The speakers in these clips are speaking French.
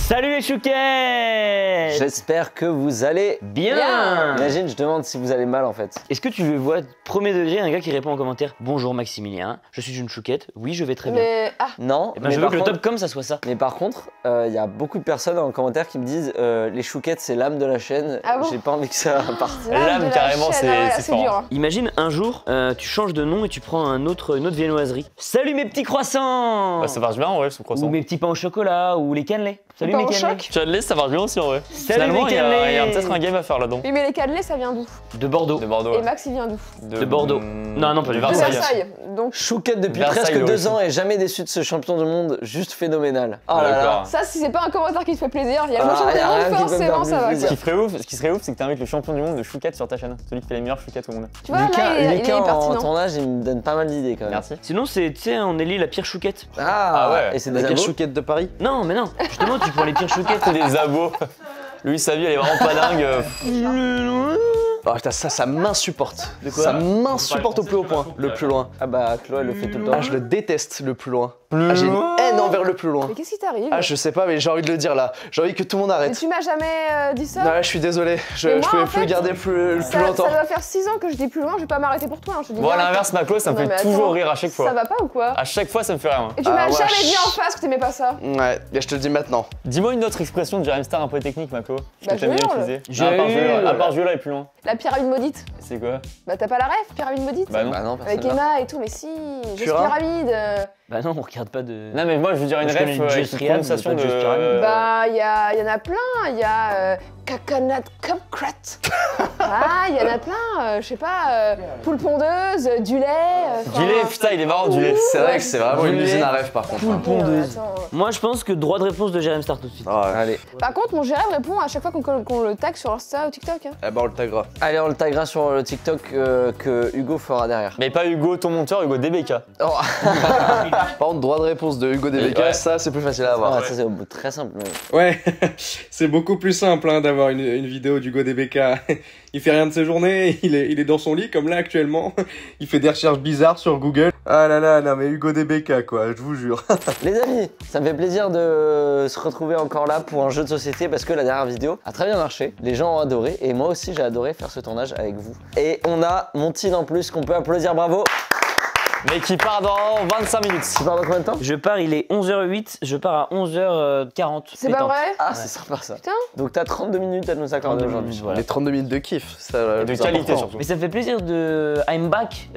Salut les chouquettes! J'espère que vous allez bien. Imagine, je demande si vous allez mal en fait. Est-ce que tu le vois premier degré un gars qui répond en commentaire bonjour Maximilien, je suis une chouquette, oui je vais très bien. Mais Non, Eh ben, je veux que le top com ça soit ça. Mais par contre, il y a beaucoup de personnes en commentaire qui me disent les chouquettes c'est l'âme de la chaîne. Ah bon? J'ai pas envie que ça parte. L'âme, carrément, c'est fort. dur. Hein. Imagine un jour, tu changes de nom et tu prends une autre viennoiserie. Salut mes petits croissants! Bah, ça marche bien en vrai, ce Ou croissant. mes petits pains au chocolat, ou les cannelés. Salut pains mes au cannelés. choc. Chadley, ça marche bien aussi en vrai. Salut Finalement, mes il y a cannelés. peut-être un game à faire là-dedans. Oui, mais les cannelés, ça vient d'où? De Bordeaux. De Bordeaux. Et ouais. Max, il vient d'où? De Bordeaux. Non, non, pas de du De Versailles. Versailles. Donc, Chouquette depuis Versailles, presque 2 aussi. ans et jamais déçu de ce champion du monde, juste phénoménal. Oh là là. D'accord. ça, si c'est pas un commentaire qui te fait plaisir, il y a le Ah, champion y a du rien monde, qui peut me faire forcément, ça va. plaisir. Ce qui serait ouf, c'est que t'invites le champion du monde de chouquette sur ta chaîne. Celui qui fait les meilleures chouquettes au monde. Tu vois, là, il est Lucas en pertinent. ton âge, il me donne pas mal d'idées quand même. Merci. Sinon, c'est, tu sais, on élit la pire chouquette. Ah, ouais. Et c'est La des pire abos chouquette de Paris. Non, mais non, justement, tu prends les pires chouquettes. C'est des abos. Lui, sa vie, elle est vraiment pas dingue. Oh putain, ça m'insupporte. De quoi? Ça m'insupporte au plus haut point, le plus loin. Ah bah Chloé elle le fait tout le temps. Ah, je le déteste, le plus loin. Ah, j'ai une haine envers le plus loin. Mais qu'est-ce qui t'arrive? Ah, je sais pas, mais j'ai envie de le dire là. J'ai envie que tout le monde Mais arrête. tu m'as jamais dit ça? Non, je suis désolé, Mais je moi, pouvais en plus fait, le garder plus Ça longtemps. doit faire 6 ans que je dis plus loin, je vais pas m'arrêter pour toi. Hein, je te dis Bon, à direct. l'inverse, Maclo, ça me Non, mais fait attends, toujours rire à chaque Ça fois. va pas ou quoi? À chaque fois, ça me fait rire. Moi. Et tu m'as ouais. jamais dit en face que t'aimais pas ça. Ouais, et je te le dis maintenant. Dis-moi une autre expression de Jeremy Star un peu technique, Maclo. Bah, Que t'aimes bien je hurle. utiliser. Je Non, hurle. à part Viola et plus loin. La pyramide maudite. C'est quoi? Bah t'as pas la ref, pyramide maudite? Bah non. Bah non, Avec personne n'a. Emma et tout, mais si, Juste Pura pyramide. Bah non, on regarde pas de. Non, mais moi, je veux dire une Je connais ref avec Just une Rehab, prononciation mais pas Just Pyramid. de. Bah, y en a plein. Il y a Coconut Cupcrat. Ah, il y en a plein. Je sais pas, poule pondeuse, du lait. Du lait, putain, il est marrant, du lait. C'est vrai que c'est vraiment une Du usine lait. à rêve par contre. Poule pondeuse. Attends. Moi, je pense que droit de réponse de Jeremy Star tout de suite. Ah ouais. Allez. Par contre, mon Jérém répond à chaque fois qu'on le tag sur Insta ou TikTok. Hein. Eh ben on le taguera. Allez, on le taguera sur le TikTok que Hugo fera derrière. Mais pas Hugo, ton monteur, Hugo DBK. Oh. Par contre, droit de réponse de Hugo DBK, Ouais. ça c'est plus facile à avoir. Ah, ça c'est au bout très simple. mais- Ouais, c'est beaucoup plus simple hein, d'avoir une vidéo d'Hugo DBK. Il fait rien de ses journées, il est dans son lit comme là actuellement. Il fait des recherches bizarres sur Google. Ah là là, non mais Hugo DBK quoi, je vous jure. Les amis, ça me fait plaisir de se retrouver encore là pour un jeu de société parce que la dernière vidéo a très bien marché. Les gens ont adoré et moi aussi j'ai adoré faire ce tournage avec vous. Et on a Montine en plus qu'on peut applaudir, bravo. Mais qui part dans 25 minutes. Tu pars dans combien de temps? Je pars, il est 11h08, je pars à 11h40. C'est pas vrai? Ah, c'est sympa ça. Putain. Donc t'as 32 minutes à nous accorder 32 aujourd'hui. minutes, voilà. Les 32 minutes de kiff, ça De le plus qualité important. surtout. Mais ça me fait plaisir de I'm back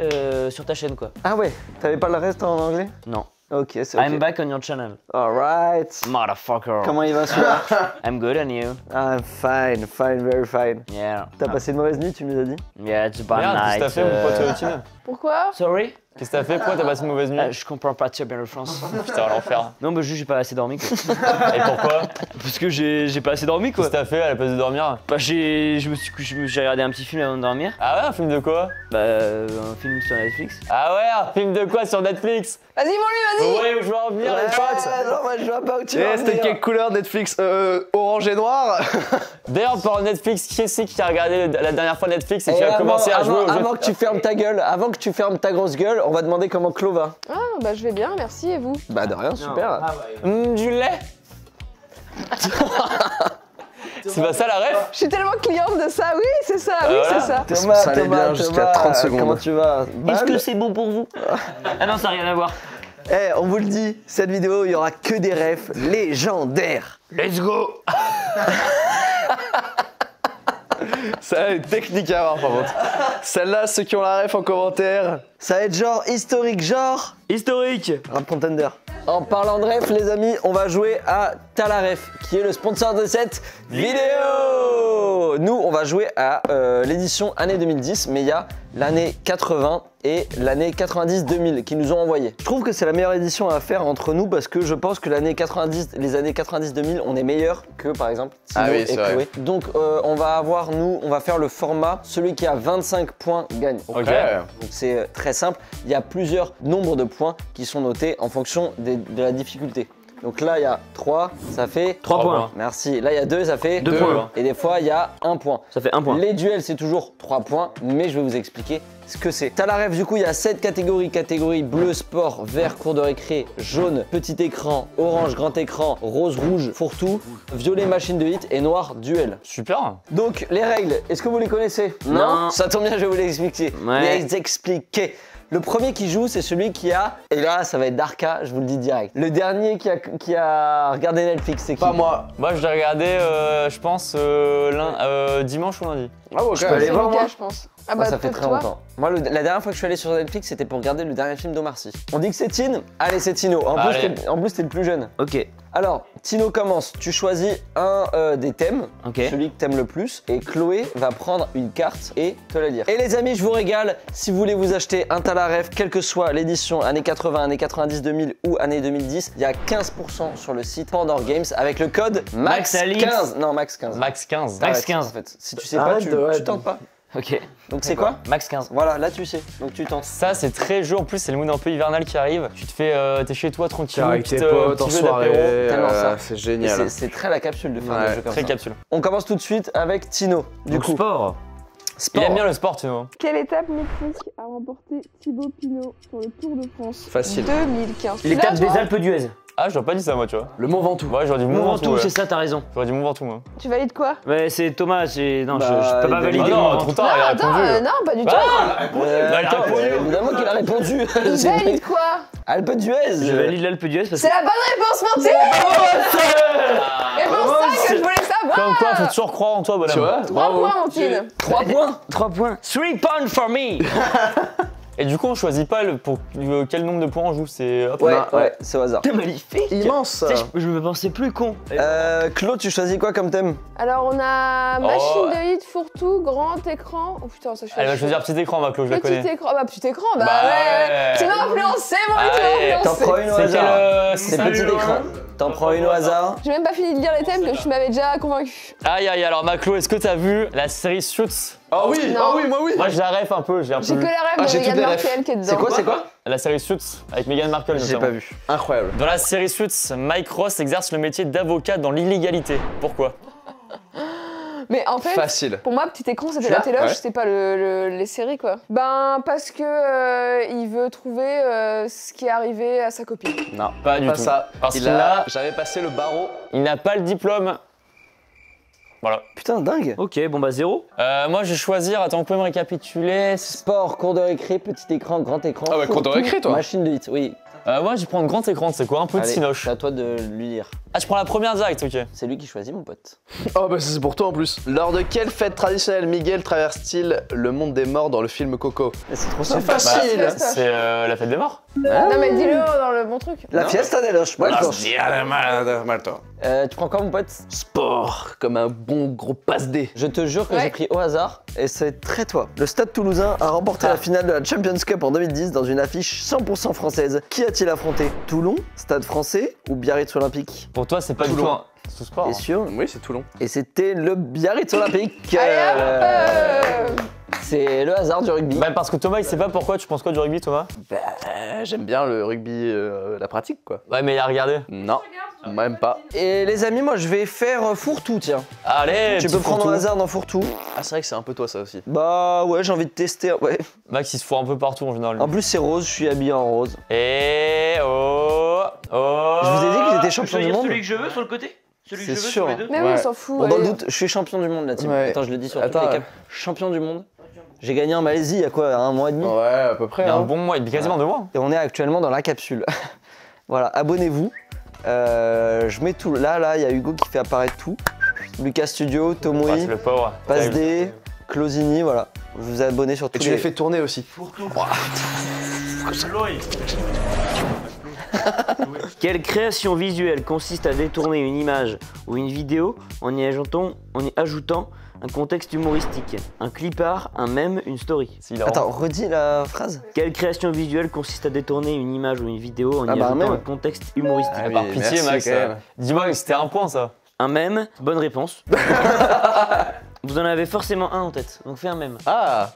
sur ta chaîne quoi. Ah ouais, t'avais pas le reste en anglais? Non. Ok, c'est ok. I'm back on your channel. Alright. Motherfucker. Comment il va celui-là? I'm good and you. I'm fine, fine, very fine. Yeah. T'as passé une mauvaise nuit, tu nous as dit? Yeah, it's a bad Merde, qu'est-ce que night. t'as fait, mon pote Tine? Pourquoi? Sorry? Qu'est-ce que t'as fait? Pourquoi t'as passé une mauvaise nuit? Je comprends pas très bien le français. Putain, l'enfer. Non, bah juste j'ai pas assez dormi quoi. Et pourquoi? Parce que j'ai pas assez dormi quoi. Qu'est-ce que t'as fait à la place de dormir? Bah j'ai regardé un petit film avant de dormir. Ah ouais, un film de quoi? Bah un film sur Netflix. Ah ouais, un film de quoi sur Netflix? Vas-y, mon lui, vas-y! Ouais, où je veux en venir, les Fox. non, moi je vois pas où tu Eh, vas c'était venir. quelle couleur Netflix orange et noir. D'ailleurs, par Netflix, qui c'est qui a regardé la dernière fois Netflix et qui Et a commencé à jouer au jeu? avant que tu fermes ta gueule, avant que tu fermes ta grosse gueule, on va demander comment Chlo va. Ah, bah je vais bien, merci, et vous? Bah de rien, super. Du lait? C'est pas ça la ref? Je suis tellement cliente de ça, oui, c'est ça, oui, voilà. c'est ça. Ça allait bien jusqu'à 30 secondes. Comment tu vas? Est-ce que Mal. c'est bon pour vous? Ah non, ça n'a rien à voir. Eh, on vous le dit, cette vidéo, il y aura que des refs légendaires. Let's go! Ça est technique à voir par contre. Celle-là, ceux qui ont la ref en commentaire. Ça va être genre historique, genre Historique! Rap Contender. En parlant de ref, les amis, on va jouer à Talaref, qui est le sponsor de cette vidéo. Nous, on va jouer à l'édition année 2010, mais il y a l'année 80 et l'année 90-2000 qui nous ont envoyé. Je trouve que c'est la meilleure édition à faire entre nous parce que je pense que les années 90-2000, on est meilleur que par exemple Tino Ah oui, et c'est vrai. Chloé. Donc on va avoir, on va faire le format, celui qui a 25 points gagne. Ok. Donc c'est très simple, il y a plusieurs nombres de points qui sont notés en fonction de la difficulté. Donc là il y a 3, ça fait 3 points. Merci. Là il y a 2, ça fait 2 points. Et des fois il y a 1 point. Ça fait 1 point. Les duels c'est toujours 3 points, mais je vais vous expliquer ce que c'est. T'as la ref, du coup, il y a 7 catégories. Catégorie bleu, sport, vert, cours de récré, jaune, petit écran, orange, grand écran, rose, rouge, fourre-tout, violet, machine de hit et noir, duel. Super. Donc, les règles, est-ce que vous les connaissez? Non. Ça tombe bien, je vais vous les expliquer. Ouais. Les expliquer. Le premier qui joue, c'est celui qui a, et là ça va être Darka, je vous le dis direct. Le dernier qui a regardé Netflix, c'est qui? Pas moi. Moi, je l'ai regardé, je pense, dimanche ou lundi. Ah ouais, Je peux aller C'est voir, Lucas, moi. je pense. Ah Moi, bah ça fait peut-être très toi. longtemps. Moi, la dernière fois que je suis allé sur Netflix, c'était pour regarder le dernier film d'Omar Sy. On dit que c'est Tine. Allez, c'est Tino. En plus, t'es le plus jeune. Ok. Alors, Tino commence. Tu choisis un des thèmes, Ok. celui que t'aimes le plus, et Chloé va prendre une carte et te la lire. Et les amis, je vous régale. Si vous voulez vous acheter un Talaref, quelle que soit l'édition, années 80, années 90, 2000 ou années 2010, il y a 15% sur le site Pandore Games avec le code MAX15. Non, Max 15. Max 15. Max Arrête, 15. En fait. Si tu sais pas, Arrête tu tentes pas. Ok. Donc c'est quoi? Max 15. Voilà, là tu sais. Donc tu tentes. Ça, c'est très chaud. En plus, c'est le mood un peu hivernal qui arrive. Tu te fais, t'es chez toi tranquille, Avec tes potes en soirée, Tellement ça. c'est Et génial. c'est très la capsule de faire Ouais, des jeux comme Très ça. capsule. On commence tout de suite avec Tino. Du Donc, coup, sport. Il sport. aime bien le sport, tu vois. Quelle étape mythique a remporté Thibaut Pinot sur le Tour de France Facile. 2015? L'étape Là, des toi, Alpes d'Huez. Ah, j'aurais pas dit ça, moi, tu vois. Le Mont Ventoux. Ouais, j'aurais dit Mont Mont Ventoux. Ventoux, ouais. c'est ça, t'as raison. J'aurais dit Mont Ventoux, moi. Tu valides quoi? Mais c'est Thomas, non, Bah, je peux pas il valider. Ah Mont non, Ventoux. trop tard, il a attends, répondu. non, pas du tout. Ah il a attends, répondu. évidemment qu'il a répondu. Il C'est valide quoi? Alpes d'Huez. Je valide l'Alpe d'Huez parce C'est que. la bonne réponse, Martine! Et pour ça que je voulais savoir! Comme quoi, faut toujours croire en toi, bonhomme. Tu vois? 3 points, Martine! 3 points. 3 points. 3 points for me. Et du coup, on choisit pas pour quel nombre de points on joue. C'est hop. Ouais, Non, ouais, c'est au hasard. T'es magnifique. Immense. Tu sais, je me pensais plus con. Claude, tu choisis quoi comme thème? Alors, on a Oh. machine de hit, fourre-tout, grand écran. Oh putain, ça je fais. Elle va choisir petit écran, ma Claude, je la Petit connais. écran, bah petit écran, bah, Bah ouais. ouais. Tu m'as influencé, moi, tu Allez, m'as T'en influencé. prends une au C'est hasard. quel, C'est c'est petit celui-là. écran. T'en prends une au hasard. J'ai même pas fini de lire les thèmes que tu m'avais déjà convaincu. Aïe aïe, alors Maclo, est-ce que t'as vu la série Suits? Ah oui, Non. ah oui, moi oui. Moi je la ref un peu, j'ai un J'ai peu que vu. la Ah, rêve j'ai de toutes Meghan les refs. Markle qui est dedans. C'est quoi? La série Suits avec Meghan Markle J'ai notamment. pas vu. Incroyable. Dans la série Suits, Mike Ross exerce le métier d'avocat dans l'illégalité. Pourquoi? Mais en fait, Facile. pour moi, petit écran, c'était Tu la l'as? téloche, Ouais. c'était pas les séries, quoi. Ben, parce que il veut trouver ce qui est arrivé à sa copine. Non, Pas du pas tout. ça. Parce qu'il a- J'avais passé le barreau. Il n'a pas le diplôme. Voilà. Putain, dingue. Ok, bon bah 0. Moi je vais choisir, attends, vous pouvez me récapituler. Sport, cours de récré, petit écran, grand écran. Ah ouais, cours de fourre-tout, récré, toi. Machine de hit, oui. Moi je vais prendre grand écran, c'est quoi? Un peu de Allez, cinoche. c'est à toi de lui lire. Ah, je prends la première direct, ok. C'est lui qui choisit, mon pote. Oh bah c'est pour toi en plus. Lors de quelle fête traditionnelle Miguel traverse-t-il le monde des morts dans le film Coco? C'est trop C'est simple. facile. Bah, C'est la fête des morts. Non, mais dis-le dans le bon truc. La fiesta de los muertos. Tu prends quoi, mon pote? Sport, comme un bon gros passe-dé. Je te jure que Ouais. j'ai pris au hasard et c'est très toi. Le Stade Toulousain a remporté la finale de la Champions Cup en 2010 dans une affiche 100% française. Qui a-t-il affronté? Toulon, Stade Français ou Biarritz Olympique? Pour toi, c'est pas du tout Toulon. un sous sport. Et sûr. Oui, c'est Toulon. Et c'était le Biarritz Olympique. Allez, hop C'est le hasard du rugby. Bah, parce que Thomas, il sait pas pourquoi. Tu penses quoi du rugby, Thomas? J'aime bien le rugby, la pratique quoi. Ouais, mais il a regardé. Non, même pas. Et les amis, moi je vais faire fourre-tout, tiens. Allez, Tu petit peux prendre au fourre-tout. hasard dans fourre-tout. Ah c'est vrai que c'est un peu toi ça aussi. Bah ouais, j'ai envie de tester. Ouais. Max, il se fout un peu partout en général. lui. En plus c'est rose, je suis habillé en rose. Et oh. Je vous ai dit que j'étais champion du monde. celui que je veux sur le côté? Celui C'est sûr. Mais oui, Ouais. on s'en fout. Bon, dans le allez. doute, je suis champion du monde, la team. Ouais. Attends, je le dis sur toutes Attends, les caps. Champion du monde. J'ai gagné en Malaisie il y a quoi, un mois et demi. Ouais, à peu près. Il y a un Hein. bon mois, il y a quasiment 2 mois. Et on est actuellement dans la capsule. Voilà, abonnez-vous. Je mets tout. Là, il y a Hugo qui fait apparaître tout. Lucas Studio, Ouais, Tomoui, c'est le pauvre. Passe D, Closini, voilà. Je vous ai abonné sur tous Et tu les fais tourner aussi. Quelle création visuelle consiste à détourner une image ou une vidéo en y ajoutant un contexte humoristique? Un clipart, un mème, une story. C'est hilarant. Attends, redis la phrase. Quelle création visuelle consiste à détourner une image ou une vidéo en Ah y bah, un ajoutant mème. un contexte humoristique? Ah oui, Par pitié, merci, Max. quand même. Dis-moi que c'était un point, ça. Un mème, bonne réponse. Vous en avez forcément un en tête, donc fais un mème. Ah.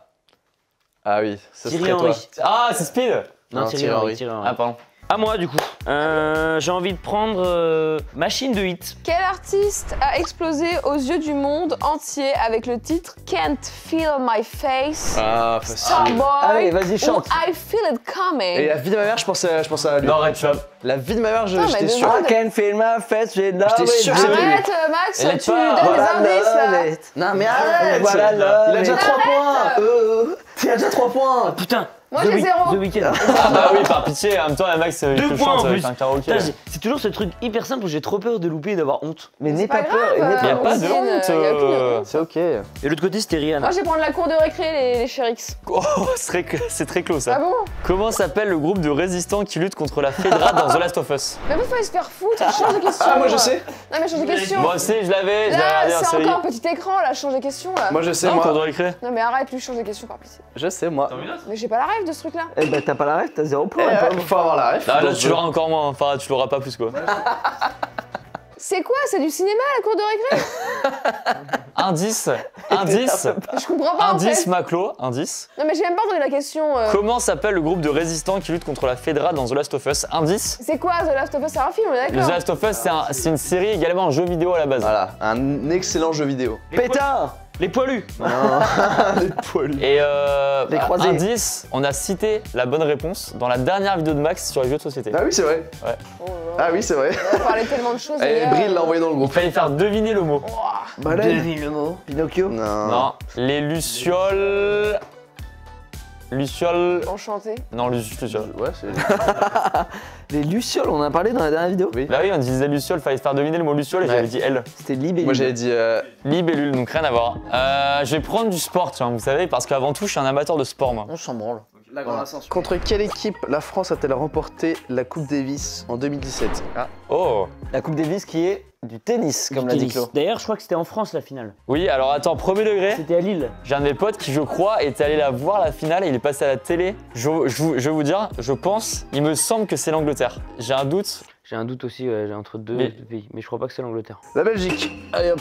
Ah oui, ce Thierry serait toi. Henry. Ah, c'est Speed. Non, Non, Thierry Thierry Henry. Henry. Thierry Henry. Ah, pardon. À moi du coup. J'ai envie de prendre Machine de Hit. Quel artiste a explosé aux yeux du monde entier avec le titre Can't Feel My Face? Ah, facile. Starboy. Allez, vas-y, chante. Ou I Feel It Coming. Et la vie de ma mère, je pensais à lui. Non, Red Shop. La vie de ma mère, Non, mais j'étais de sûr. moi, I can feel my face, j'ai de J'étais sûr que c'était lui. Arrête Max, Elle est tu pas- donnes des indices là. Non mais arrête. Voilà, Il a déjà 3 points. Il a déjà 3 points. Putain. Moi, The j'ai Week- 0. The Weeknd. Ah bah oui, par pitié, en même temps, Max, il 2 te points en chante plus. avec un karaoké. Putain, c'est toujours ce truc hyper simple où j'ai trop peur de louper et d'avoir honte. Mais C'est n'aie pas peur. grave, n'aie Y a pas pas de Christine, honte. y a aucune honte. C'est ok. Et de l'autre côté, c'était Rihanna. Moi, je vais prendre la cour de récré, les Chérix. Oh, c'est très close Ah ça. bon? Comment s'appelle le groupe de résistants qui lutte contre la Fedra dans The Last of Us? Mais vous fallait se faire foutre, change de question. Ah, moi je sais. Non, mais change de question. Moi aussi, je l'avais Là, regardé en c'est série. encore petit écran, là, change de question là. Moi je sais, Non, cours de moi. récré. Non, mais arrête, lui, change de question par pitié. Je sais, moi. Mais j'ai pas la rêve de ce truc là. Eh ben t'as pas la rêve, t'as 0 points. Faut avoir la ref. Ah, là, Donc, tu l'auras encore moins. Enfin, tu l'auras pas plus quoi. C'est quoi? C'est du cinéma la cour de récré? Indice. Je comprends pas en Indice, fait. Maclo. Indice. Non, mais j'ai même pas entendu la question. Comment s'appelle le groupe de résistants qui lutte contre la Fedra dans The Last of Us? Indice. C'est quoi The Last of Us? C'est un film, on est The d'accord? Last of Us, c'est une série également un jeu vidéo à la base. Voilà, un excellent jeu vidéo. Pétain. Les poilus. Les poilus. Et Les croisés. indice, on a cité la bonne réponse dans la dernière vidéo de Max sur les jeux de société. Ah oui, c'est vrai. Oh là là. Ah oui, c'est vrai. On a parlé tellement de choses. les Et gars. Bril l'a envoyé dans le Il groupe. fallait faire deviner le mot. Balène. Devine le mot. Pinocchio. Non. Non, les lucioles. Lucioles. Enchanté. Non, lucioles. Ouais, c'est. Les lucioles, on en a parlé dans la dernière vidéo. Oui. Bah oui, on disait lucioles, fallait faire deviner le mot luciole et Ouais. j'avais dit L. C'était libellule. Moi j'avais dit. Libellule, donc rien à voir. Je vais prendre du sport, tiens, vous savez, parce qu'avant tout, je suis un amateur de sport, moi. On s'en branle. La grande ascension. Contre quelle équipe la France a-t-elle remporté la Coupe Davis en 2017? Ah. Oh. La Coupe Davis qui est du tennis, comme Du l'a dit tennis. Claude. D'ailleurs, je crois que c'était en France la finale. Oui, alors attends, premier degré. C'était à Lille. J'ai un de mes potes qui, je crois, était allé la voir la finale et il est passé à la télé. Je vais vous dire, je pense, il me semble que c'est l'Angleterre. J'ai un doute. J'ai un doute aussi, ouais, j'ai entre deux Mais- pays. Mais je crois pas que c'est l'Angleterre. La Belgique. Allez hop.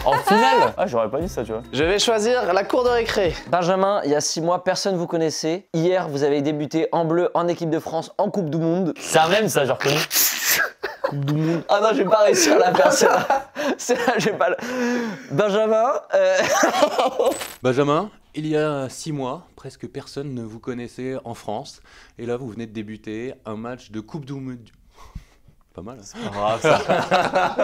En finale Ah, j'aurais pas dit ça, tu vois. Je vais choisir la cour de récré. Benjamin, il y a 6 mois, personne vous connaissait. Hier, vous avez débuté en bleu en équipe de France en Coupe du Monde. C'est un même, ça, j'ai reconnu. Ah non, je vais pas réussir à la faire, celle-là, j'ai pas le... Benjamin, Benjamin, il y a 6 mois, presque personne ne vous connaissait en France. Et là, vous venez de débuter un match de Coupe du Monde. Pas mal. Hein.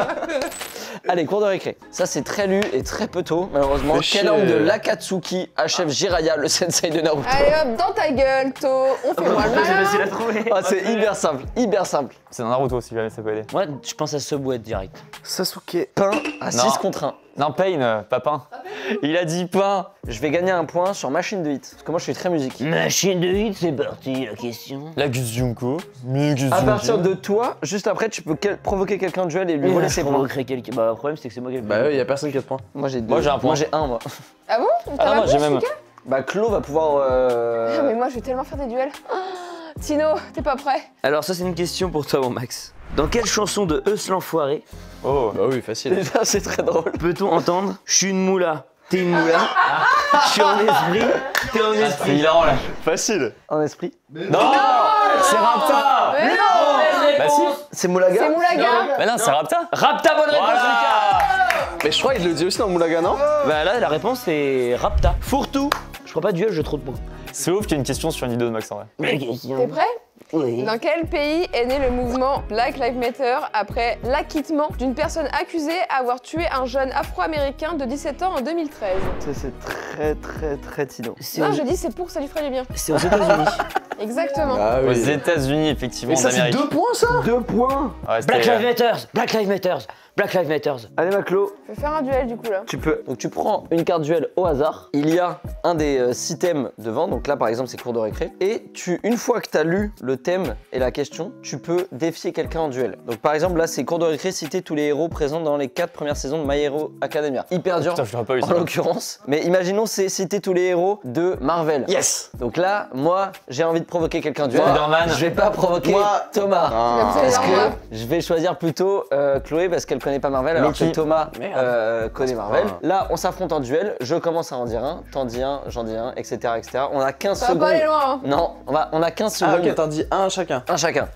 allez, cours de récré. Ça, c'est très lu et très peu tôt, malheureusement. Fais Quel chier. homme de l'Akatsuki achève Jiraiya, le sensei de Naruto? Allez hop, dans ta gueule, To. On fait moi le malin. à trouver. Ah, c'est hyper simple, hyper simple. C'est dans Naruto, si jamais ça peut aider. Moi, je pense à Subway direct. Sasuke. Pain à Non. 6 contre 1. Non, Pain, pas pain. Il a dit pain. Je vais gagner un point sur machine de hit, parce que moi, je suis très musique. Machine de hit, c'est parti, la question. La Guzunko. À partir de toi, juste après, tu peux provoquer quelqu'un de duel et lui voler ses points. provoquerait quelqu'un. Bah, le problème, c'est que c'est moi qui ai le Bah oui, y a personne qui a de points. Moi, j'ai 2. Moi, j'ai un point. Moi, j'ai 1, moi. Ah bon? Ah non, moi j'ai même. Bah, Claude va pouvoir... Ah, mais moi, je vais tellement faire des duels. Ah, Tino, t'es pas prêt? Alors, ça, c'est une question pour toi, mon Max. Dans quelle chanson de Eus l'Enfoiré Oh. Bah oui, facile. Déjà, c'est très drôle. peut-on entendre Je suis une moula, t'es une moula, je suis en esprit, t'es en C'est esprit. hilarant là. Facile. En esprit. Non, c'est Rapta. Mais non! Bah si. C'est Moulaga. C'est Moulaga! Bah non, c'est Rapta. Rapta, bonne réponse, Lucas. Mais je crois qu'il le dit aussi dans Moulaga, non? Bah là, la réponse, c'est Rapta. Fourre-tout. Je crois pas duel, j'ai trop de points. C'est ouf qu'il y ait une question sur une vidéo de Max en vrai. T'es prêt? Oui. Dans quel pays est né le mouvement Black Lives Matter après l'acquittement d'une personne accusée d'avoir tué un jeune afro-américain de 17 ans en 2013? C'est très Tino. C'est Non, aux... je dis c'est pour, ça lui ferait du bien. c'est aux États-Unis. Exactement. Ah Aux oui. États-Unis, effectivement, Mais ça, en c'est Amérique. 2 points, ça? 2 points. Ouais, Black c'était, Lives Matter, Black Lives Matter, Black Lives Matter. Allez, Maclo. Je vais faire un duel du coup là. Tu peux. Donc tu prends une carte duel au hasard. Il y a un des 6 thèmes devant. Donc là par exemple c'est cours de récré. Et une fois que tu as lu le thème et la question, tu peux défier quelqu'un en duel. Donc par exemple là c'est cours de récré, citer tous les héros présents dans les 4 premières saisons de My Hero Academia. Hyper dur Putain, je l'aurais pas eu en ça. l'occurrence. Mais imaginons c'est citer tous les héros de Marvel. Yes. Donc là moi j'ai envie de provoquer quelqu'un en duel. Spider-Man. Je vais pas provoquer Moi. Thomas. Ah. Comme ça, Parce les que armes. je vais choisir plutôt Chloé parce qu'elle connais pas Marvel, alors que Loki. Thomas connaît Marvel. Ah. Là, on s'affronte en duel. Je commence à en dire un, t'en dis un, j'en dis un, etc., etc. On a 15 Ça va secondes. pas aller loin. Hein. Non, on a 15 Ah, secondes. ok, t'en dis un chacun. Un chacun.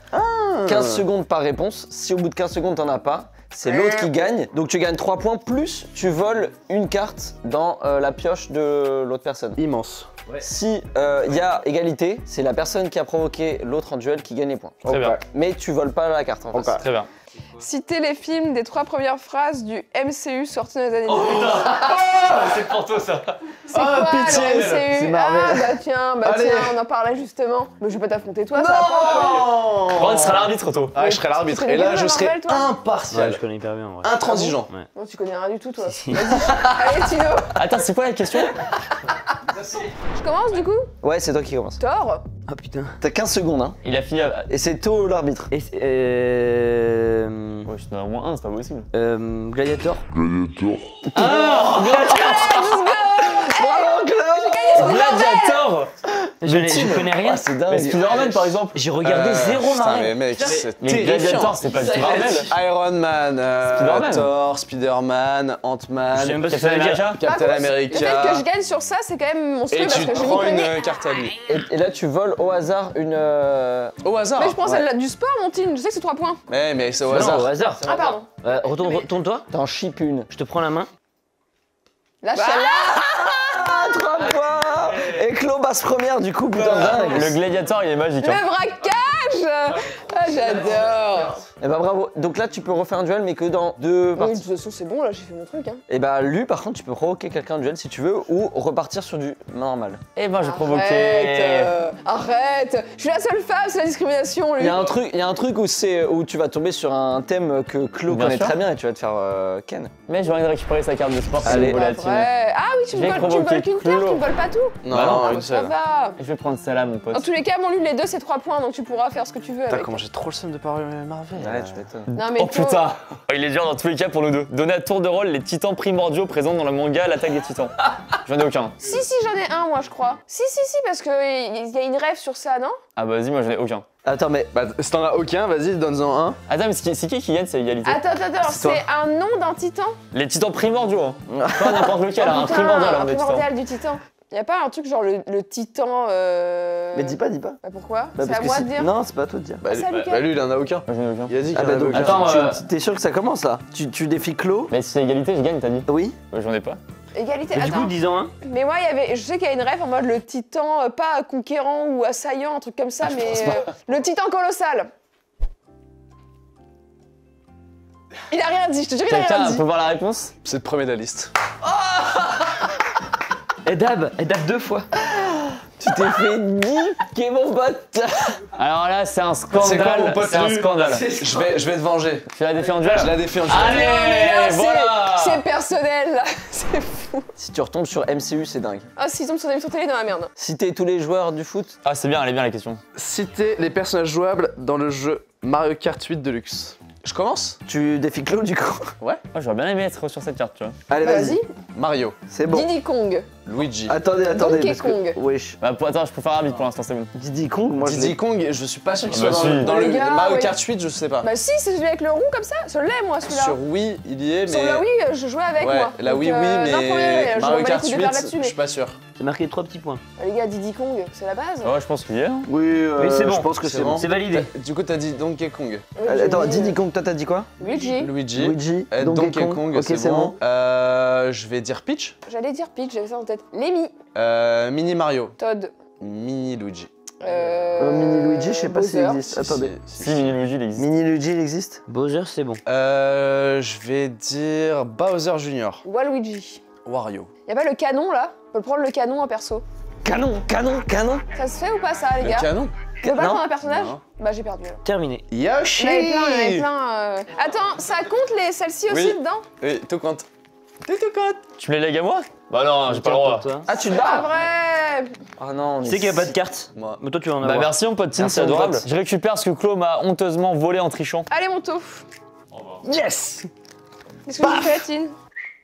15 secondes par réponse. Si au bout de 15 secondes t'en as pas, c'est l'autre qui gagne. Donc tu gagnes 3 points plus tu voles une carte dans la pioche de l'autre personne. Immense. Si il y a égalité, c'est la personne qui a provoqué l'autre en duel qui gagne les points. Très bien. Mais tu voles pas la carte en face. Très bien. Citez les films des 3 premières phrases du MCU sortis dans les années 2000. C'est pour toi ça. C'est quoi pitié, le MCU? c'est Marvel. Ah bah tiens, Allez. on en parlait justement. Mais je vais pas t'affronter toi, ça va pas. Ron sera l'arbitre, toi. Ah, je serai l'arbitre. Tu connais Et là, bien je serai Marvel, toi Ouais, impartial. je connais hyper bien en vrai. Intransigeant. Non, tu connais rien du tout toi. Si. Allez Tino, Attends, c'est quoi la question? je commence du coup. Ouais, c'est toi qui commence. Thor. Ah putain. T'as 15 secondes, hein. Il a fini à. Et c'est toi l'arbitre. Et Ouais, je t'en ai au moins un, c'est pas possible. Gladiator. Bravo, Claude. Gladiator. Je connais rien. Ah, c'est Mais dingue. Spider-Man par exemple. J'ai regardé zéro Putain, mais Marvel. mec, c'est Mais terrifiant. Gladiator, c'est pas du Marvel. Iron Man, Spider-Man. Thor, Spider-Man, Je Ant-Man, sais même pas si Captain ça veut dire. America. Captain Par contre, America. Le fait que je gagne sur ça, c'est quand même monstrueux Et parce tu que je m'y prends connais. une carte à lui. Et là, tu voles au hasard une. Au hasard. Mais je pense à du sport, mon team. Je sais que c'est 3 points. Mais c'est au Non, hasard. au hasard. Ah pardon. Retourne-toi. T'en chip une. Je te prends la main. Là, je suis là. 3 points. Et Claude passe première, du coup, putain, dingue. Le Gladiator, il est magique. Hein. Le braquage. Ah, j'adore. Et bah bravo. Donc là, tu peux refaire un duel, mais que dans 2 Oui, de parties. toute façon, c'est bon, là, j'ai fait mon truc. Hein. Et bah lui, par contre, tu peux provoquer quelqu'un en duel si tu veux, ou repartir sur du normal. Et ben, je Arrête, provoquais. arrête. Je suis la seule femme, c'est la discrimination, lui. Il y a un truc où tu vas tomber sur un thème que Claude Bien connaît sûr. très bien et tu vas te faire Ken. Mais j'ai envie de récupérer sa carte de sport. Allez. C'est Pas volatile. vrai. Ah oui, tu Je me vais voles qu'une provoquer carte, tu Claude. me voles pas tout. Non, Bah non, Ah, une ça seule. va. Je vais prendre celle-là, mon pote. Dans tous les cas, mon lui, les deux, c'est 3 points, donc tu pourras faire ce que tu veux Putain, avec. comment j'ai trop le seum de parler Marvel. Ouais, tu m'étonnes. Non, mais Oh Flo, putain. Il est dur dans tous les cas pour nous deux. Donner à tour de rôle les titans primordiaux présents dans le manga L'attaque des titans. J'en ai aucun. Si, j'en ai un, moi, je crois. Si, parce qu'il y a une rêve sur ça, non? Ah bah vas-y, moi j'en ai aucun. Attends, mais Bah, si t'en as aucun, vas-y, donne-en un. Attends, mais c'est qui gagne, c'est égalité? Attends, C'est toi. c'est un nom d'un titan? Les titans primordiaux, hein. Pas n'importe lequel, hein, un Putain, primordial, un hein, des titans. primordial du titan. Y a pas un truc genre le titan. mais dis pas. Bah pourquoi? Bah, C'est parce à que moi si- de dire. Non, c'est pas à toi de dire. Bah, ça, Mickaël. bah, lui, il en a aucun. Moi j'en ai aucun. Il a dit Ah qu'il bah en avait donc, aucun. Attends, t'es sûr que ça commence là? Tu défies Claude? Mais si c'est égalité, je gagne, t'as dit? Oui. J'en ai pas. Égalité. Mais du Attends. coup, disons un. Mais moi, je sais qu'il y a une rêve en mode le titan, pas conquérant ou assaillant, un truc comme ça, mais le titan colossal. Il a rien dit, je te jure, il a rien Quelqu'un dit. peut voir la réponse? C'est le premier de la liste. Et Dab 2 fois. Tu t'es fait niquer, mon pote. Alors là, c'est un C'est quoi, scandale. mon pote, C'est un lui scandale. Je vais te venger. Tu l'as défait en duel? Je la défie en duel. Allez, Mais là, voilà. c'est personnel, là. C'est fou. Si tu retombes sur MCU, c'est dingue. Ah, s'ils tombent sur des émissions télé, dans la merde. Citer tous les joueurs du foot. Ah, c'est bien, elle est bien la question. Citer les personnages jouables dans le jeu Mario Kart 8 Deluxe. Je commence? Tu défies Claude du coup. Moi, j'aurais bien aimé être sur cette carte, tu vois. Allez, Vas-y. Mario, C'est bon. Diddy Kong. Luigi. Attendez. Donkey parce que- Kong. Wesh. Bah, attends, je préfère arbitre pour l'instant, c'est bon. Diddy Kong, moi je Diddy l'ai. Kong, je suis pas sûr qu'il Bah soit si. dans le Les gars, Mario ouais. Kart 8, je sais pas. Bah si, c'est celui avec le rond comme ça. Je l'ai, moi, celui-là. Sur Wii, il y est, mais. Sur la Wii, je jouais avec ouais, moi. la Donc, Wii, oui, non, premier, mais je m'en Mario bats les Kart couilles de 8, faire là-dessus, je mais- suis pas sûr. C'est marqué 3 petits points. Les gars, Diddy Kong, c'est la base. Ouais, je pense qu'il y est. Hein. Oui, Oui, c'est bon. Je pense que C'est c'est bon. bon. C'est validé. Du coup, t'as dit Donkey Kong. Attends, Diddy Kong, toi t'as dit quoi? Luigi. Luigi. Luigi. Donkey Kong, Ok, c'est bon. Je vais dire Peach. J'allais dire Peach, j'avais ça en tête. Lemmy. Mini Mario. Todd. Mini Luigi. Mini Luigi, je sais pas s'il Bowser. existe. Attendez. Si, Mini Luigi, il existe. Mini Luigi, il existe? Bowser, c'est bon. Je vais dire Bowser Junior. Waluigi. Wario. Y'a pas le canon là? On peut prendre le canon en perso. Canon. Ça se fait ou pas ça, les Le gars? canon. Tu veux pas Non. prendre un personnage? Non. Bah j'ai perdu alors. Terminé. Yoshi. Il y en avait plein. Attends, ça compte celles-ci aussi Oui. dedans? Oui, tout compte. Tout compte. Tu me les lègues à moi? Bah non, j'ai pas le droit. Toi. Ah, tu te Pas bats? vrai! Ah non, on Tu est. sais qu'il n'y a pas de carte. Moi. Mais toi, tu vas en Bah avoir. merci mon pote Tin, Merci, c'est mon adorable. pote. Je récupère ce que Claude m'a honteusement volé en trichant. Allez, mon touf. Yes! Qu'est-ce que tu fais, Tine?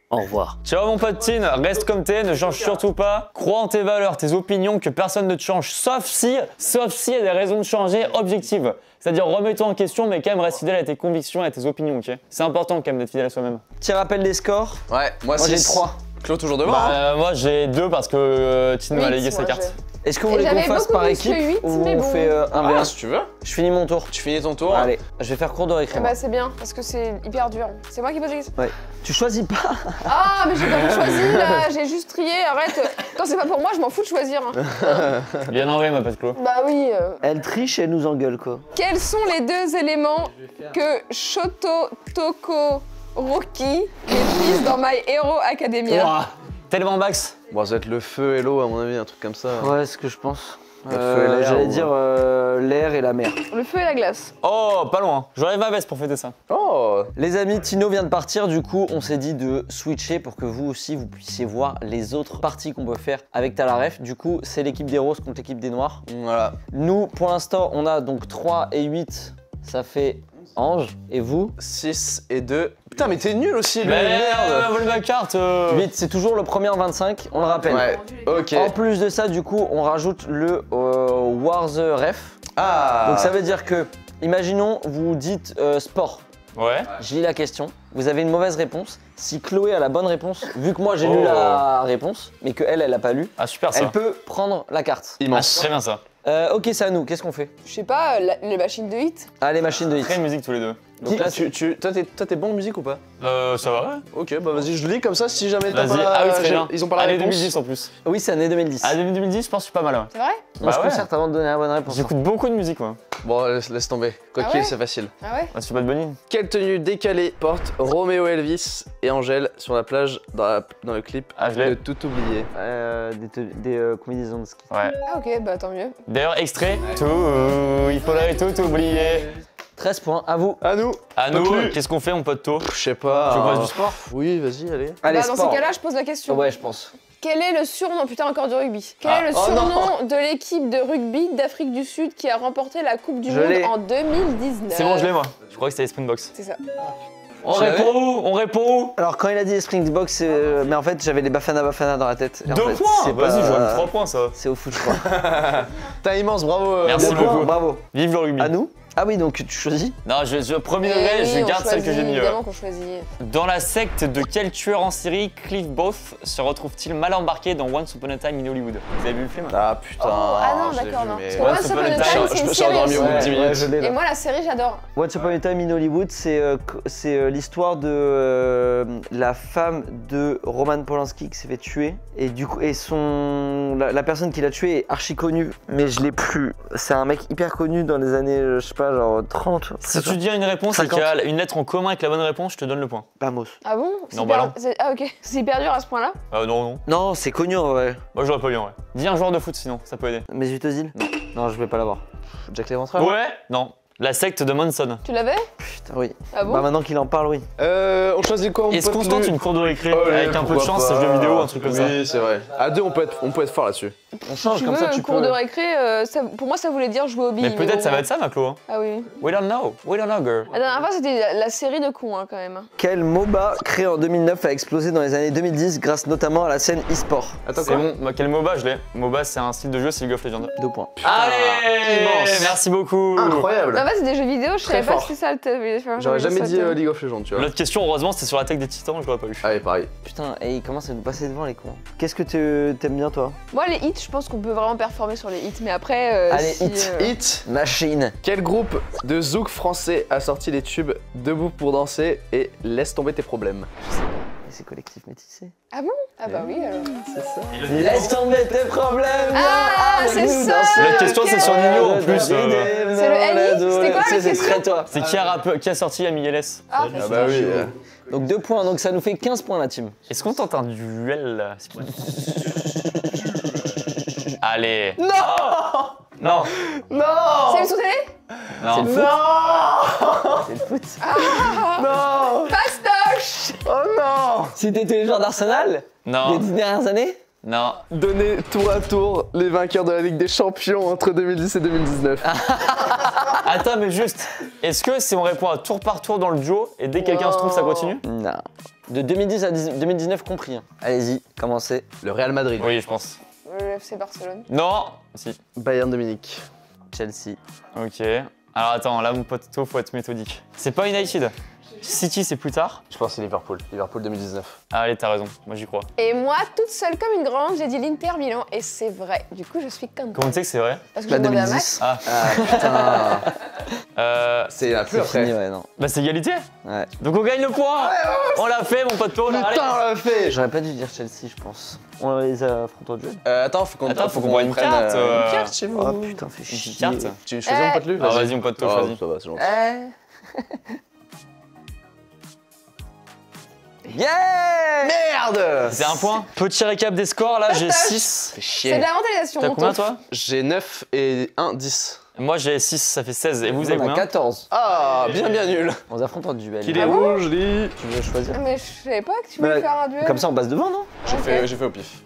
Au revoir. Ciao mon pote Tin, reste comme t'es, ne change surtout pas. Crois en tes valeurs, tes opinions, que personne ne te change, sauf si il y a des raisons de changer objectives. C'est-à-dire remets-toi en question, mais quand même reste fidèle à tes convictions et à tes opinions, ok? C'est important quand même d'être fidèle à soi-même. Tu rappelles les scores? Ouais, moi j'ai six. 3. Claude toujours devant. hein. Moi j'ai 2 parce que Tin m'a Huit, légué sa moi, carte. Est-ce que vous voulez qu'on j'avais fasse beaucoup par plus équipe que huit, ou mais on bon. fait 1v1? Si tu veux. Je finis mon tour. Tu finis ton tour. Allez, je vais faire cours de récré. moi. Bah c'est bien, parce que c'est hyper dur. C'est moi qui pose les questions. Ouais. Tu choisis pas. Ah, mais j'ai pas choisi là, j'ai juste trié, arrête. Quand c'est pas pour moi, je m'en fous de choisir. hein. Bien en vrai ma pote Clo. Bah oui. Elle triche et elle nous engueule quoi. Quels sont les 2 éléments que Shoto Toko Roki maîtrise dans My Hero Academia? Ouah, tellement max. Bon, ça va être le feu et l'eau, à mon avis, un truc comme ça. Ouais, c'est ce que je pense. Le feu et l'air, J'allais ou- dire l'air et la mer. Le feu et la glace. Oh, pas loin. J'enlève ma veste pour fêter ça. Oh. Les amis, Tino vient de partir, du coup on s'est dit de switcher pour que vous aussi vous puissiez voir les autres parties qu'on peut faire avec Talaref. Du coup c'est l'équipe des roses contre l'équipe des noirs. Voilà. Nous pour l'instant on a donc 3 et 8, ça fait Ange. Et vous? 6 et 2. Putain, mais t'es nul aussi, lui, Mais merde. volé ma carte. 8, c'est toujours le premier en 25, on le rappelle. Ouais, ok. En plus de ça, du coup, on rajoute le War the Ref. Ah. Donc ça veut dire que, imaginons, vous dites sport. Ouais. Je lis la question, vous avez une mauvaise réponse. Si Chloé a la bonne réponse, vu que moi j'ai lu la réponse, mais que elle a pas lu, Ah super ça. elle peut prendre la carte. Ah, Immense. très bien ça. Ok, c'est à nous, qu'est-ce qu'on fait? Je sais pas, les machines de hit. Allez, machine de hit. Très musique tous les deux. Donc là, Toi, t'es bon en musique ou pas? Ça va ouais. Ok, bah vas-y, je lis comme ça si jamais t'as Vas-y. pas Ah oui, très bien. Ils ont pas la Année réponse. 2010 en plus. oui, c'est année 2010. Ah 2010, je pense que je suis pas mal ouais. C'est vrai? Moi, je Bah ouais. concerte avant de donner la bonne réponse. J'écoute beaucoup de musique moi. Bon, laisse tomber. Coquille, Ah ouais c'est facile. Ah ouais? Ah, tu fais pas de bonnie. Quelle tenue décalée portent Roméo Elvis et Angèle sur la plage dans le clip Ah, je de l'ai. Tout oublié? Des combinaisons de ski. Ouais. Ah ok, bah tant mieux. D'ailleurs, extrait. Tout, il faudrait tout oublier. 13 points, à vous. À nous. À nous, Conclu. qu'est-ce qu'on fait mon pote tôt? Je sais pas. Tu veux qu'on fasse du sport? Oui, vas-y, allez. Allez, Bah, dans sport. ces cas-là, je pose la question. Ouais, je pense. Quel est le surnom, putain encore du rugby, quel Ah. est le Oh surnom de l'équipe de rugby d'Afrique du Sud qui a remporté la Coupe du Je Monde l'ai. en 2019? C'est bon, je l'ai moi. Je crois que c'était les Springboks. C'est ça. On Je l'avais. répond, on répond. Alors, quand il a dit les Springboks, mais en fait, j'avais les Bafana Bafana dans la tête. Et en 2 fait, points. c'est Vas-y, pas- j'aurais 3 points ça. C'est au foot, je crois. T'es immense, bravo. Merci 2 points, beaucoup. bravo. Vive le rugby. À nous? Ah oui, donc tu choisis? Non, premier Eh degré, oui, je on garde celle que choisit, j'ai mis. Évidemment qu'on choisit. Dans la secte de quel tueur en série Cliff Booth se retrouve-t-il mal embarqué dans Once Upon a Time in Hollywood? Vous avez vu le film? Ah putain. Oh, ah non, je l'ai d'accord, vu, non. mais- Parce que Once Upon a Time, Je c'est me une suis endormi série au bout de aussi. 10 minutes. je l'ai là. Et moi, la série, j'adore. Once Upon a Time in Hollywood, c'est l'histoire de la femme de Roman Polanski qui s'est fait tuer. Et du coup, la personne qui l'a tué est archi connue, mais je l'ai plus. C'est un mec hyper connu dans les années, je sais pas, genre 30. Si tu dis une réponse et 50. qu'il y a une lettre en commun avec la bonne réponse, je te donne le point. Vamos. Ah bon? Non, hyper- bah non. Ah ok. C'est hyper dur à ce point-là? Non. Non, c'est connu en vrai. Moi, je l'aurais pas eu en vrai. Dis un joueur de foot sinon, ça peut aider. Mesut Özil? Non, je vais pas l'avoir. Jack Léventreur. Ouais? Non. La secte de Manson. Tu l'avais? Putain, oui. Ah bon? Bah maintenant qu'il en parle, oui. On choisit quoi? Est-ce qu'on se tente une cour de récré Oh, avec un peu de chance, jeu vidéo, un truc comme ça? Oui, c'est vrai. À deux, on peut être fort là-dessus. On change Tu comme veux ça, un tu cours peux. de récré, pour moi ça voulait dire jouer au billes. Mais peut-être bon. ça va être ça, Maclo. Hein. Ah oui. We don't know, girl. La dernière fois c'était la série de cons hein, quand même. Quel MOBA créé en 2009 a explosé dans les années 2010 grâce notamment à la scène e-sport? Attends, C'est quoi? bon, bah, quel MOBA je l'ai? MOBA c'est un style de jeu, c'est League of Legends. 2 points. Allez immense. Merci beaucoup. Incroyable. En fait c'est des jeux vidéo, je savais pas fort. que c'était ça le thème. J'aurais jamais dit League of Legends, tu vois. L'autre question, heureusement, c'était sur l'attaque des titans, je l'aurais pas eu. Allez, pareil. Putain, et il commence à nous passer devant les cons. Qu'est-ce que t'aimes bien toi? Moi les hits, je pense qu'on peut vraiment performer sur les hits, mais après. Allez, si, hits. Hit. Machine. Quel groupe de zouk français a sorti les tubes Debout pour danser et Laisse tomber tes problèmes? Et c'est collectif métissé. Ah bon? Ah bah oui alors. C'est ça. Laisse tomber tes problèmes. Ah, avec c'est nous ça. danser. L'autre question, c'est sur Nino en plus. C'est le Annie? C'était quoi la C'est question? très toi. C'est qui a sorti Ami LS? Ah, Ah bah oui. Donc 2 points, donc ça nous fait 15 points la team. Est-ce qu'on tente un duel là? Allez. Non. Non. Non. c'est le sauté? Non. C'est le foot. Ah, Non. Fastoche! Oh non. Si t'étais le joueur d'Arsenal des Non. 10 dernières années? Non. Donnez tour à tour les vainqueurs de la Ligue des Champions entre 2010 et 2019. Attends, mais juste, est-ce que si on répond à tour par tour dans le duo et dès que quelqu'un se trouve, ça continue? Non. De 2010 à 2019 compris. Hein. Allez-y, commencez. Le Real Madrid. Oui, je pense. Le FC Barcelone. Non. Si. Bayern de Munich. Chelsea. Ok. Alors attends, là mon poteau, faut être méthodique. C'est pas United. City, c'est plus tard. Je pense que c'est Liverpool. Liverpool 2019. Ah, allez, t'as raison. Moi, j'y crois. Et moi, toute seule comme une grande, j'ai dit l'Inter Milan et c'est vrai. Du coup, je suis contente. Comment tu sais que c'est vrai? Parce que j'ai demandé à Max. Ah. Putain. C'est la plus C'est après. fini, ouais, non. Bah, c'est égalité. Ouais. Donc, on gagne le point. On l'a fait, mon poteau. Putain, on l'a fait. J'aurais pas dû dire Chelsea, je pense. On les affronte au duel. Attends, faut qu'on voit une prenne, carte. une carte chez vous. Oh putain, fais Une chier. petite carte. Tu choisis mon pote lui? Ah, vas-y, mon poteau, choisis. Ça va, c'est gentil. Yeah! Merde! C'est un point. Petit récap des scores, là, j'ai 6. Fais C'est chier. de la mentalisation. T'as mon combien, tof. toi? J'ai 9 et 1, 10. Moi, j'ai 6, ça fait 16. Et vous avez On a combien? 14. Ah, bien nul. On s'affronte en duel. Qu'il est rouge, lui. Tu veux choisir? Mais je savais pas que tu voulais Bah, faire un duel. Comme ça, on passe devant, non? J'ai fait au pif.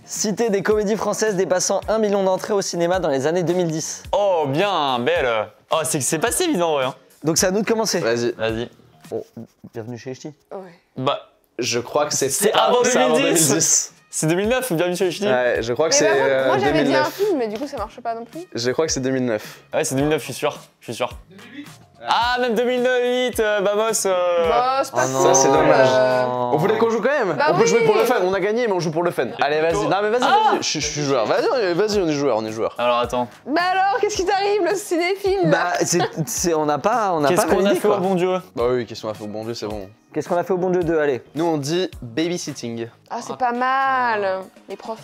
Citer des comédies françaises dépassant 1 million d'entrées au cinéma dans les années 2010. Oh, bien, belle. Oh, c'est pas si évident, ouais. Hein. Donc c'est à nous de commencer. Vas-y. Vas-y. Oh, bienvenue chez HT. Ouais. Bah, Je crois que C'est avant c'est avant 2010. 2010. c'est 2009 ou bienvenue chez les ch'tis? Ouais, je crois que Mais c'est par contre, moi j'avais dit un 2009. film, mais du coup ça marche pas non plus. Je crois que c'est 2009. Ouais, c'est 2009, je suis sûr. Je suis sûr. 2008. Ah, même 2008, Bamos. Bah, c'est pas Oh non. Ça, c'est cool, dommage. Oh. On voulait qu'on joue quand même. Bah On peut oui. jouer pour le fun. On a gagné, mais on joue pour le fun. Allez, vas-y. Non, mais vas-y, vas-y. Je suis joueur. Vas-y, on est joueur, on est joueur. Alors attends. Bah alors, qu'est-ce qui t'arrive, le cinéphile là Bah, on n'a pas Qu'est-ce qu'on a validé, fait quoi. au bon Dieu? Bah oui, question à fait au bon Dieu, c'est bon. Qu'est-ce qu'on a fait au bon Dieu 2? Allez. Nous, on dit babysitting. Ah, c'est pas mal. Les profs.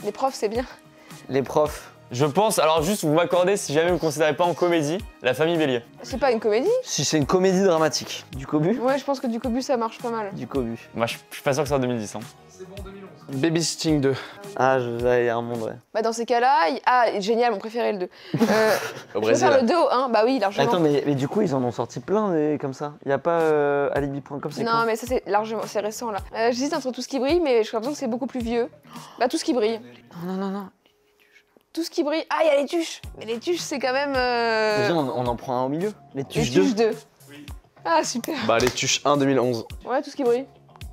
Les profs, c'est bien. Les profs. Je pense, alors juste vous m'accordez, si jamais vous ne considérez pas en comédie, La Famille Bélier. C'est pas une comédie? Si c'est une comédie dramatique. Du cobu? Ouais, je pense que du cobu ça marche pas mal. Du cobu. Moi je suis pas sûr que c'est en 2010. Hein. Babysitting 2. Ah, je vais aller un monde, ouais. Bah dans ces cas-là, ah génial, mon préféré le 2. Au Je vais Brésil. faire le 2 au 1, bah oui, largement. Attends, mais du coup, ils en ont sorti plein des comme ça. Y a pas alibi.com, c'est Non, quoi? mais ça c'est largement, c'est récent là. J'hésite entre Tout ce qui brille, mais j'ai l'impression que c'est beaucoup plus vieux. Bah Tout ce qui brille. Non. Tout ce qui brille. Ah, il y a les tuches. Mais les tuches, c'est quand même. Déjà, on en prend un au milieu. Les Les tuches tuches 2. 2. Ah, super. Bah, les tuches 1 2011. Ouais, Tout ce qui brille.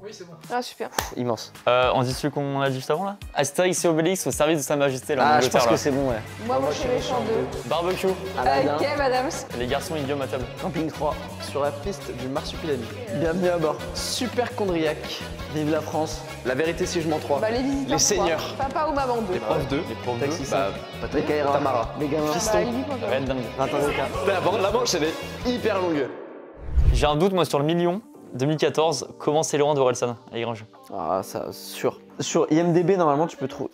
Oui, c'est bon. Ah, super. Immense. On dit celui qu'on a dit juste avant là? Astérix et Obélix au service de Sa Majesté là en Ah, je Angleterre pense là. que c'est bon, ouais. Moi, mon chez méchant 2. Barbecue, Aladdin, Ok, madame. les garçons idiomes à table. Camping 3. Sur la piste du marsupilami. Bienvenue à bord. Super chondriac. Vive la France. La vérité si je m'en 3. Bah, les visiteurs. Les seigneurs. 3. Papa ou maman 2. Les profs 2. Les profs Taxi deux. Bah, Les Kaira. Tamara. Les gamins. Bah, Libby.com. Red dingue. Ratin de cas. La manche, elle est hyper longue. J'ai un doute moi sur le million. 2014, comment c'est loin de Orelsan avec Grand Jeu. Ah, ça, sûr. Sur IMDB, normalement, tu peux trouver.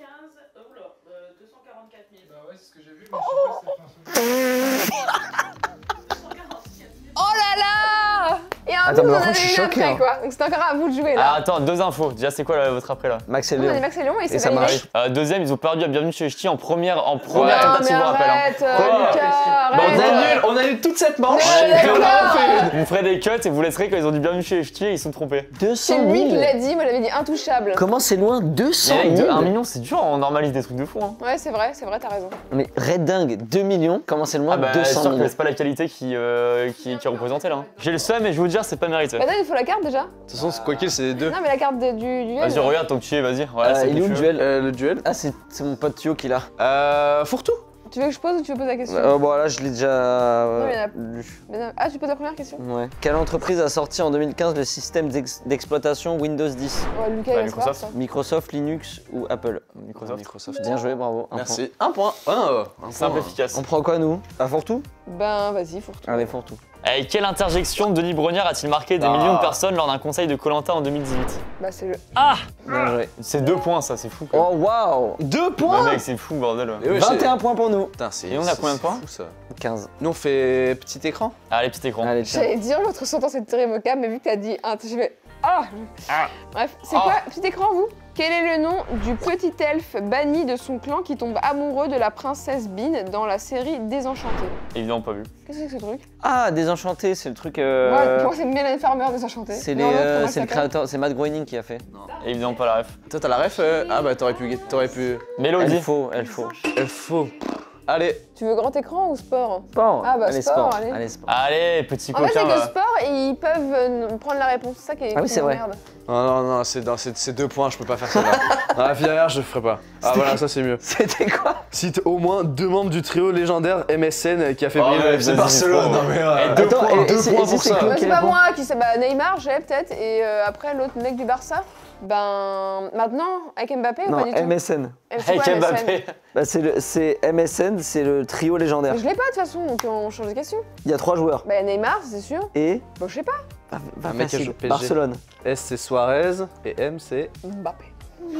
Oh là là! Et en Attends, plus, mais on en par contre, avait je suis une choqué, après, hein. quoi. Donc c'était encore à vous de jouer, Ah là. attends, deux infos. Déjà c'est quoi votre après là? Max et On a Léon. dit Max et Léon et c'est ça validé. marche. Deuxième, ils ont perdu à Bienvenue chez les Ch'tis en première Non, tentative, mais je vous rappelle. Hein. arrête, Quoi Lucas, Bon, arrête. On a eu toute cette manche. Ouais, et on a refait. Vous me ferez des cuts et vous laisserez quand ils ont dit Bienvenue chez les Ch'tis et ils se sont trompés. 200 C'est 000. lui qui l'a dit, moi j'avais dit intouchable. Comment c'est loin? 200 Mec, 000. 1 million c'est dur, on normalise des trucs de fou. Hein. Ouais, c'est vrai, t'as raison. Mais Red Dingue, 2 millions. Comment c'est loin? Ah bah, c'est 200 sûr que 000. c'est pas la qualité qui est représentée là. Hein. J'ai le seum et je vais vous dire, c'est pas mérité. Attends, il faut la carte déjà? De toute façon, quoi qu'il, c'est les deux. Non, mais la carte du duel. Vas-y, regarde tant que tu y es, vas-y. Voilà, c'est Il est où le que tu duel? Le duel. Ah, c'est mon pote Thio qui l'a. Fourre-tout. Tu veux que je pose ou tu veux poser la question? Bon, là, je l'ai déjà Non, mais il y en a- lu. Mais non. Ah, tu poses la première question? Ouais. Quelle entreprise a sorti en 2015 le système d'exploitation Windows 10? Ouais, Lucas, Bah, il va se voir, Microsoft. ça. Microsoft, Linux ou Apple? Microsoft. Bien joué, bravo. Un Merci. Un point. Un Simple, point. efficace. point. On prend quoi, nous? À Fourre-tout? Ben, vas-y, faut retourner. Allez, Fourre-tout. Avec quelle interjection Denis Brognard a-t-il marqué des millions de personnes lors d'un conseil de Koh-Lanta en 2018? Bah, c'est le. Bien joué. C'est 2 points, ça, c'est fou. Quoi. Oh, waouh! 2 Ouais, points. mec, c'est fou, bordel. Et ouais, 21 points pour nous. Putain, c'est. Et on a combien de points fou, ça. 15. Nous, on fait petit écran. Allez, petit écran. Allez, tiens. J'allais dire l'autre sentence est irrévocable, mais vu que t'as dit je vais. Bref, c'est quoi, petit écran, vous? Quel est le nom du petit elfe banni de son clan qui tombe amoureux de la princesse Bean dans la série Désenchanté? Évidemment pas vu. Qu'est-ce que c'est que ce truc? Ah, Désenchanté, c'est le truc. Ouais, pour moi, c'est Mylène Farmer Désenchanté. C'est Non, l'autre, comment il le s'appelle créateur, c'est Matt Groening qui a fait. Évidemment pas la ref. Toi, t'as la ref Ah bah t'aurais pu. Mélodie. Elle faut. Allez, Tu veux grand écran ou sport? Sport. Ah bah, allez, sport, sport. allez. Sport. Allez, petit En fait, coquin c'est que là. sport, ils peuvent prendre la réponse. C'est ça qui est. Ah oui, c'est vrai. merde. non, c'est 2 points, je peux pas faire ça là. Dans la vie arrière, je ferai pas. Ah voilà, ça c'est mieux. C'était quoi? Cite au moins 2 membres du trio légendaire MSN qui a fait Oh, briller le ouais, FC vas-y, Barcelone. c'est Non mais Et deux Attends, points. et 2 c'est- points et pour c'est ça. Claude Bah, c'est qui pas répond. moi qui sais. Bah, Neymar, j'ai peut-être. Et après, l'autre mec du Barça. Ben. Maintenant, avec Mbappé ou Non, pas du tout? MSN. C'est quoi, Avec MSN? Mbappé. Bah, c'est MSN, c'est le trio légendaire. Mais je l'ai pas de toute façon, donc on change de question. Il y a 3 joueurs. Bah, Neymar, c'est sûr. Et. Bon, je sais pas. Un mec qui facile. joue PSG. Barcelone. S c'est Suarez et M c'est... Mbappé.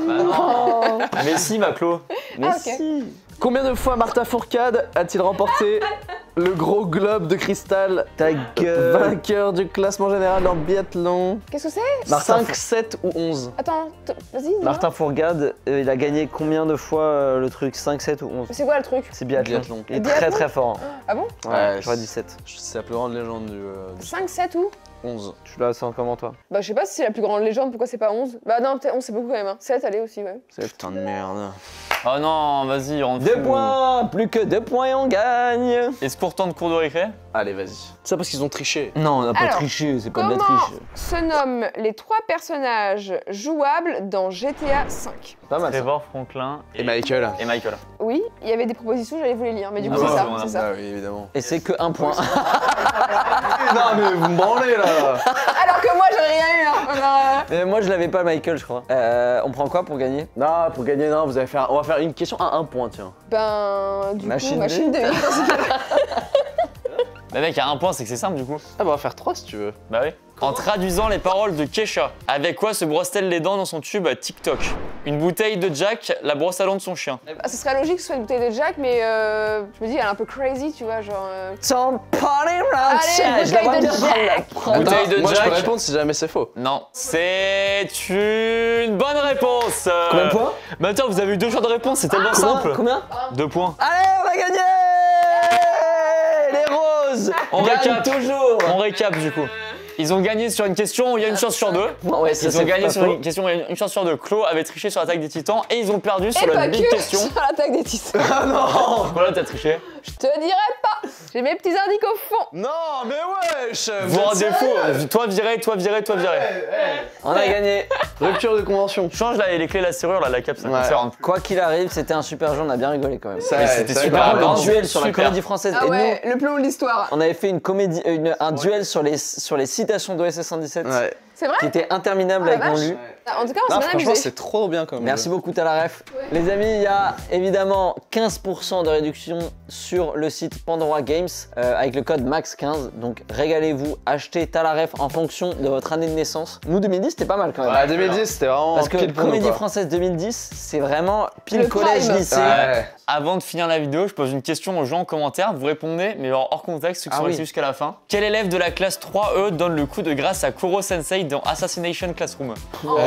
Bah non. Messi, Maclo. Mais Ah, ok. si. Combien de fois Martin Fourcade a-t-il remporté le gros globe de cristal, Ta gueule. vainqueur du classement général en biathlon? Qu'est-ce que c'est? Martin 5, 7 ou 11? Attends, vas-y. dis-moi. Martin Fourcade, il a gagné combien de fois le truc? 5, 7 ou 11? C'est quoi le truc? C'est biathlon. Biathlon. Il est Biathlon très très fort. Ah bon? Ouais, j'aurais dit 7. C'est la plus grande légende du 5, 7 ou? 11. Tu la sens comment toi? Bah, je sais pas si c'est la plus grande légende, pourquoi c'est pas 11? Bah, non, peut-être 11 c'est beaucoup quand même. Hein. 7, allez aussi, ouais. Putain de merde. Oh non, vas-y, rentre. 2 points. Plus que 2 points et on gagne. Est-ce qu'on retourne cours de récré? Allez, vas-y. Ça parce qu'ils ont triché. Non, on n'a pas Alors, triché, c'est pas de la Comment triche. se nomment les 3 personnages jouables dans GTA V? Pas mal ça. Trevor, Franklin Et Michael. et Michael. Oui, il y avait des propositions, j'allais vous les lire, mais du coup, Ah c'est bah, ça, on a- c'est ça. Ah oui, évidemment. Et c'est que 1 point. non mais vous me branlez là. Alors que moi, j'aurais rien eu, hein. Alors, Moi je l'avais pas Michael je crois. On prend quoi pour gagner? Non, pour gagner, non, vous allez faire... On va faire une question à 1 point, tiens. ben, du Machine coup, de- machine de dans ce cas. Mais mec, à un point, c'est que c'est simple du coup. Ah bah on va faire 3 si tu veux. Bah oui. En traduisant les paroles de Kesha, avec quoi se brosse-t-elle les dents dans son tube TikTok? Une bouteille de Jack, la brosse à dents de son chien. Ah, ce serait logique que ce soit une bouteille de Jack, mais je me dis, elle est un peu crazy, tu vois, genre. Some party round Allez, je la vois bouteille de bien prendre la Jack. prendre. Bouteille de Moi je Jack. peux répondre si jamais c'est faux. Non, c'est une bonne réponse. Combien de points? Bah attends, vous avez eu 2 choix de réponse, c'est tellement simple. Combien? 2 points. Allez, on a gagné! Les roses! On gagnent récap. toujours! On récap du coup. Ils ont gagné sur une question où il y a une chance sur 2. Ouais, ça, Ils ont c'est gagné pas sur faux. une question où il y a une chance sur 2. Claude avait triché sur l'attaque des titans et ils ont perdu Et sur la pas big que question. sur l'attaque des titans. Ah non. Voilà, t'as triché. Je te dirai pas. J'ai mes petits indices au fond. Non mais wesh. Vous rendez fou. Toi viré, toi viré, toi viré. On a gagné! Rupture de convention. Change là, les clés, la serrure, là, la cape, ça Ouais. sert. Quoi qu'il arrive, c'était un super jeu, on a bien rigolé quand même. Ça, c'était ça, super Par contre, marrant. un duel sur la Super. comédie française. Ah Et ouais, le plus long de l'histoire. nous, on avait fait une comédie, un duel sur les citations d'OSS 117 Ouais. C'est vrai? qui était interminable Ah, la avec mon vache. lu. En tout cas, on Non, s'est bien franchement amusé. c'est trop bien quand même. Merci beaucoup Talaref. Les amis, il y a évidemment 15% de réduction sur le site Pandora Games avec le code MAX15. Donc régalez-vous, achetez Talaref en fonction de votre année de naissance. Nous 2010 c'était pas mal quand même. Ouais, 2010 c'était vraiment Parce que pile pour nous, Comédie quoi. Française 2010, c'est vraiment pile Le collège prime. lycée. Ouais. Avant de finir la vidéo, je pose une question aux gens en commentaire. Vous répondez, mais alors hors contexte, ceux qui Ah sont oui. restés jusqu'à la fin. Quel élève de la classe 3E donne le coup de grâce à Kuro Sensei dans Assassination Classroom?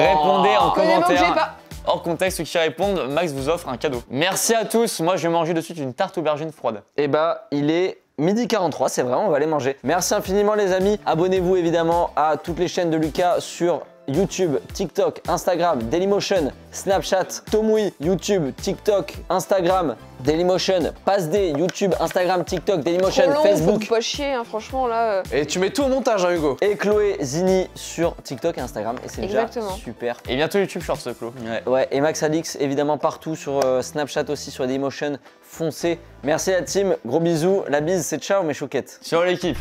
Répondez en Connais, manque, j'ai commentaire. pas. Hors contexte, ceux qui répondent, Max vous offre un cadeau. Merci à tous. Moi, je vais manger de suite une tarte aubergine froide. Et bah, il est midi 43, c'est vrai, on va aller manger. Merci infiniment les amis. Abonnez-vous évidemment à toutes les chaînes de Lucas sur YouTube, TikTok, Instagram, Dailymotion, Snapchat, Tomui, YouTube, TikTok, Instagram, Dailymotion, PassD, YouTube, Instagram, TikTok, Dailymotion, Trop long, Facebook. faut pas chier, hein, franchement, là. Et tu mets tout au montage hein Hugo. Et Chloé Zini sur TikTok et Instagram. Et c'est déjà Exactement. super. Et bientôt YouTube Shorts, Claude. Ouais, et Max Alix évidemment partout sur Snapchat aussi, sur Dailymotion. Foncez. Merci la team, gros bisous. La bise, c'est ciao mes chouquettes. Sur l'équipe.